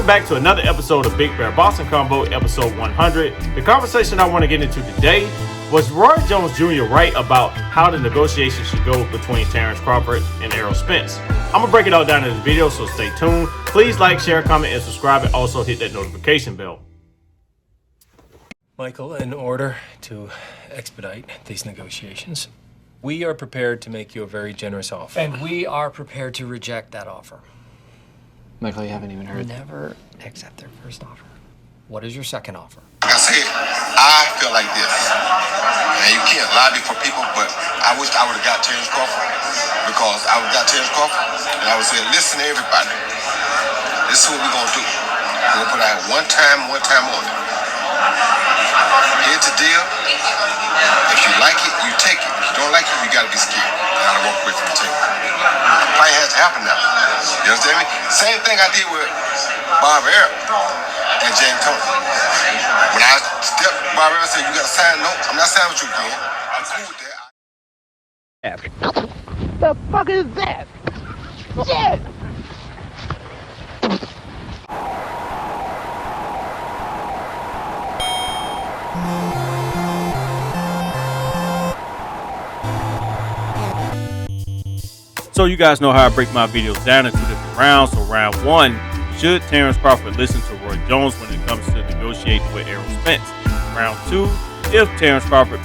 Welcome back to another episode of Big Bear Boxing Combo, episode 100. The conversation I want to get into today was Roy Jones Jr. right about how the negotiations should go between Terence Crawford and Errol Spence. I'm going to break it all down in this video, so stay tuned. Please like, share, comment, and subscribe, and also hit that notification bell. Michael, in order to expedite these negotiations, we are prepared to make you a very generous offer. And we are prepared to reject that offer. Michael, you haven't even heard. Never accept their first offer. What is your second offer? Like I said, I feel like this. And you can't lie before people, but I wish I would have got Terence Crawford. Because I would have got Terence Crawford, and I would say, listen to everybody. This is what we're going to do. We're going to put out one time on it. Here's the deal. If you like it, you take it. If you don't like it, you got to be scared. You got to walk away from the table. The fight has to happen now. You understand me? Same thing I did with Bob Errol and James Tony. When I stepped Bob Errol and said, you got to sign, no, I'm not signing with you again. I'm cool with that. The fuck is that? Shit! So you guys know how I break my videos down into different rounds. So round one, should Terence Crawford listen to Roy Jones when it comes to negotiating with Errol Spence? Round two, if Terence Crawford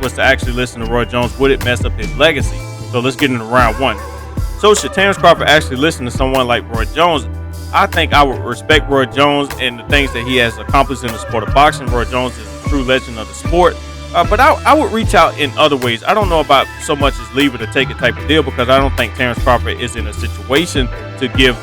was to actually listen to Roy Jones, would it mess up his legacy? So let's get into round one. So should Terence Crawford actually listen to someone like Roy Jones? I think I would respect Roy Jones and the things that he has accomplished in the sport of boxing. Roy Jones is a true legend of the sport. But I would reach out in other ways. I don't know about so much as leave it or take it type of deal, because I don't think Terence Crawford is in a situation to give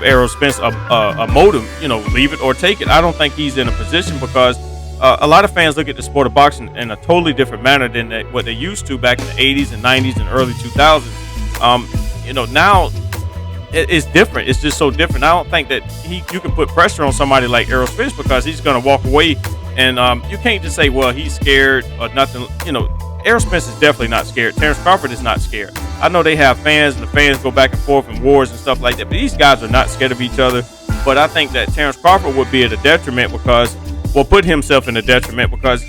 Errol Spence a modem, leave it or take it. I don't think he's in a position, because a lot of fans look at the sport of boxing in a totally different manner than what they used to back in the 80s and 90s and early 2000s. Now it's different. It's just so different. I don't think that you can put pressure on somebody like Errol Spence, because he's going to walk away. And you can't just say, well, he's scared or nothing. Errol Spence is definitely not scared. Terence Crawford is not scared. I know they have fans, and the fans go back and forth in wars and stuff like that, but these guys are not scared of each other. But I think that Terence Crawford would be at a detriment, put himself in a detriment, because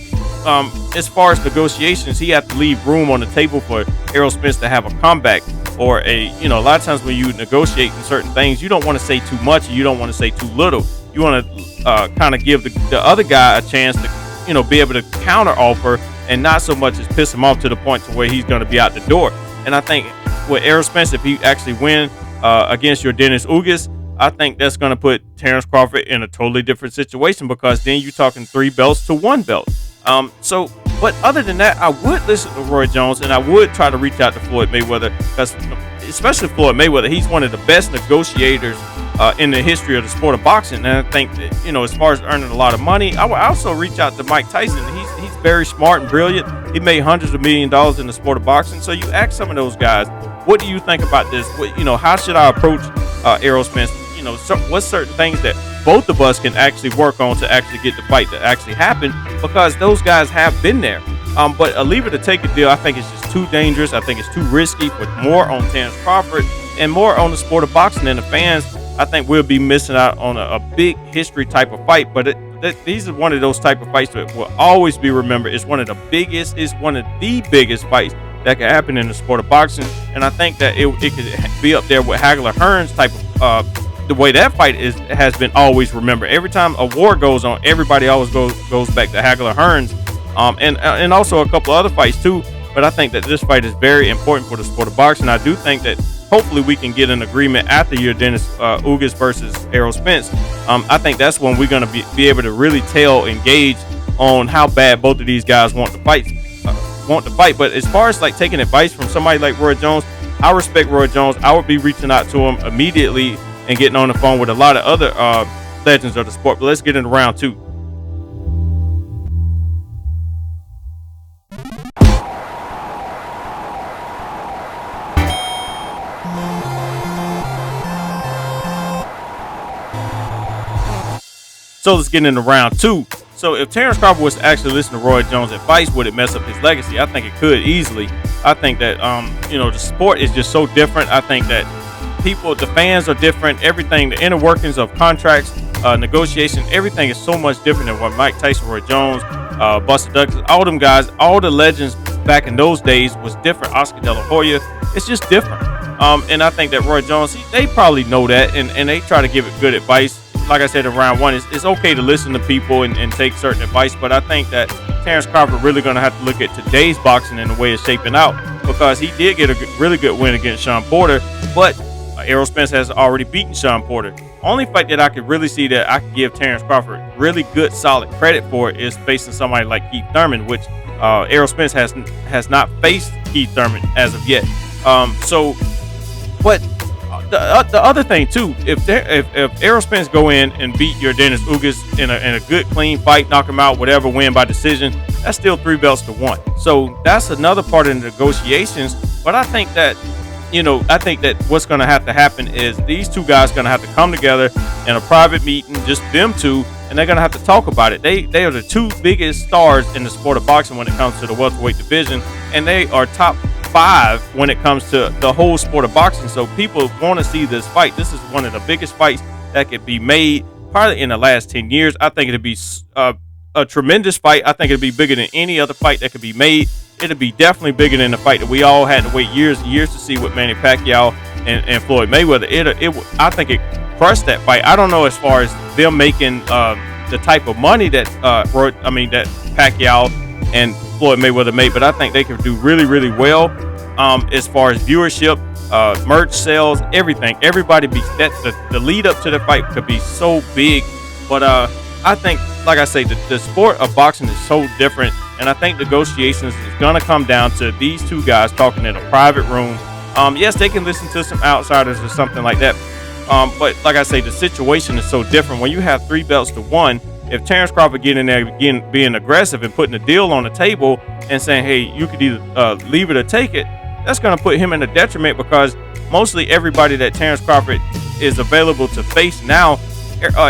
as far as negotiations, he has to leave room on the table for Errol Spence to have a comeback, or a lot of times when you negotiate in certain things, you don't want to say too much, and you don't want to say too little. You want to kind of give the other guy a chance to, be able to counter offer, and not so much as piss him off to the point to where he's going to be out the door. And I think with Errol Spence, if he actually win against your Dennis UGAS, I think that's going to put Terence Crawford in a totally different situation, because then you're talking 3 belts to 1 belt. But other than that, I would listen to Roy Jones, and I would try to reach out to Floyd Mayweather, because especially Floyd Mayweather, he's one of the best negotiators in the history of the sport of boxing. And I think that, as far as earning a lot of money, I would also reach out to Mike Tyson. He's very smart and brilliant. He made hundreds of $millions in the sport of boxing. So you ask some of those guys, what do you think about this? How should I approach Errol Spence? What's certain things that both of us can actually work on to actually get the fight to actually happen, because those guys have been there. But a leave it or take it deal, I think it's just too dangerous. I think it's too risky, with more on Terence Crawford and more on the sport of boxing than the fans. I think we'll be missing out on a big history type of fight. But these are one of those type of fights that will always be remembered. It's one of the biggest fights that can happen in the sport of boxing. And I think that it could be up there with Hagler Hearns type of the way that fight has been always remembered. Every time a war goes on, everybody always goes back to Hagler Hearns, and also a couple other fights too. But I think that this fight is very important for the sport of boxing. I do think that hopefully we can get an agreement after your Dennis UGAS versus Errol Spence. I think that's when we're going to be able to really tell and gauge on how bad both of these guys want to fight. But as far as like taking advice from somebody like Roy Jones, I respect Roy Jones. I would be reaching out to him immediately and getting on the phone with a lot of other legends of the sport. But let's get into round two. So let's get into round two. So if Terence Crawford was to actually listen to Roy Jones' advice, would it mess up his legacy? I think it could easily. I think that the sport is just so different. I think that people, the fans are different. Everything, the inner workings of contracts, negotiation, everything is so much different than what Mike Tyson, Roy Jones, Buster Douglas, all them guys, all the legends back in those days was different. Oscar De La Hoya, it's just different. And I think that Roy Jones, they probably know that, and they try to give it good advice. Like I said in round one, it's okay to listen to people and take certain advice, but I think that Terence Crawford really going to have to look at today's boxing and the way it's shaping out, because he did get a really good win against Sean Porter, but Errol Spence has already beaten Sean Porter. Only fight that I could really see that I could give Terence Crawford really good, solid credit for is facing somebody like Keith Thurman, which Errol Spence has not faced Keith Thurman as of yet. But the other thing too, if Errol Spence go in and beat your Dennis UGAS in a good clean fight, knock him out, whatever, win by decision, that's still 3 belts to 1. So that's another part of the negotiations. But I think that what's going to have to happen is these two guys going to have to come together in a private meeting, just them two, and they're going to have to talk about it. They are the 2 biggest stars in the sport of boxing when it comes to the welterweight division, and they are top 5 when it comes to the whole sport of boxing. So people want to see this fight. This is one of the biggest fights that could be made probably in the last 10 years. I think it'd be a tremendous fight. I think it'd be bigger than any other fight that could be made. It'd be definitely bigger than the fight that we all had to wait years and years to see with Manny Pacquiao and Floyd Mayweather. I think it crushed that fight. I don't know as far as them making the type of money that that Pacquiao and Floyd Mayweather made, but I think they could do really, really well as far as viewership, merch sales, everything. Everybody the lead up to the fight could be so big. But I think, like I say, the sport of boxing is so different, and I think negotiations is gonna come down to these two guys talking in a private room. Yes, they can listen to some outsiders or something like that. But like I say, the situation is so different when you have 3 belts to 1. If Terence Crawford get in there again, being aggressive and putting a deal on the table and saying, hey, you could either leave it or take it, that's going to put him in a detriment, because mostly everybody that Terence Crawford is available to face now,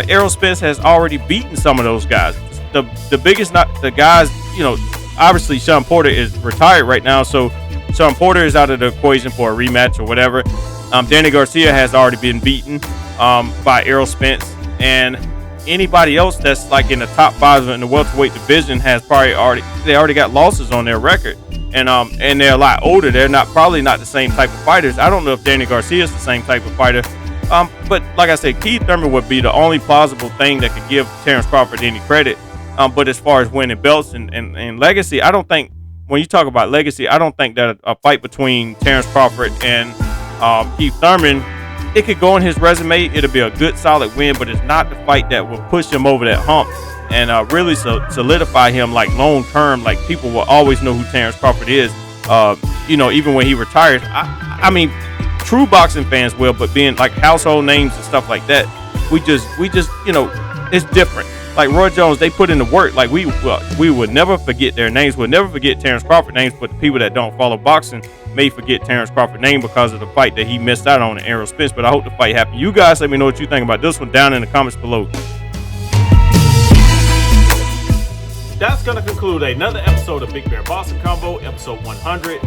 Errol Spence has already beaten some of those guys. The biggest, not the guys, obviously Sean Porter is retired right now, so Sean Porter is out of the equation for a rematch or whatever. Danny Garcia has already been beaten by Errol Spence, and anybody else that's like in the top 5 in the welterweight division has probably already got losses on their record, and they're a lot older. They're probably not the same type of fighters. I don't know if Danny Garcia is the same type of fighter, but like I said, Keith Thurman would be the only plausible thing that could give Terence Crawford any credit. But as far as winning belts and legacy, I don't think, when you talk about legacy, I don't think that a fight between Terence Crawford and Keith Thurman, it could go on his resume. It'll be a good, solid win, but it's not the fight that will push him over that hump and really solidify him like long term. Like, people will always know who Terence Crawford is. Even when he retires. I mean, true boxing fans will, but being like household names and stuff like that, we just it's different. Like Roy Jones, they put in the work. Like we would never forget their names. We'll never forget Terence Crawford names, but the people that don't follow boxing may forget Terence Crawford name because of the fight that he missed out on in Errol Spence. But I hope the fight happens. You guys let me know what you think about this one down in the comments below. That's going to conclude another episode of Big Bear Boxing Combo, episode 100.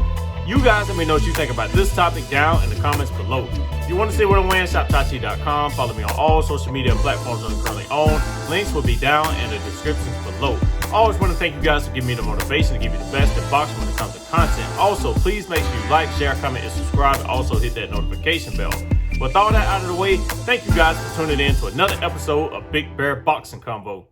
You guys let me know what you think about this topic down in the comments below. If you want to see what I'm wearing, shoptachi.com. Follow me on all social media platforms I'm currently on. Links will be down in the descriptions below. I always want to thank you guys for giving me the motivation to give you the best in boxing when it comes to content. Also, please make sure you like, share, comment, and subscribe, and also hit that notification bell. With all that out of the way, thank you guys for tuning in to another episode of Big Bear Boxing Combo.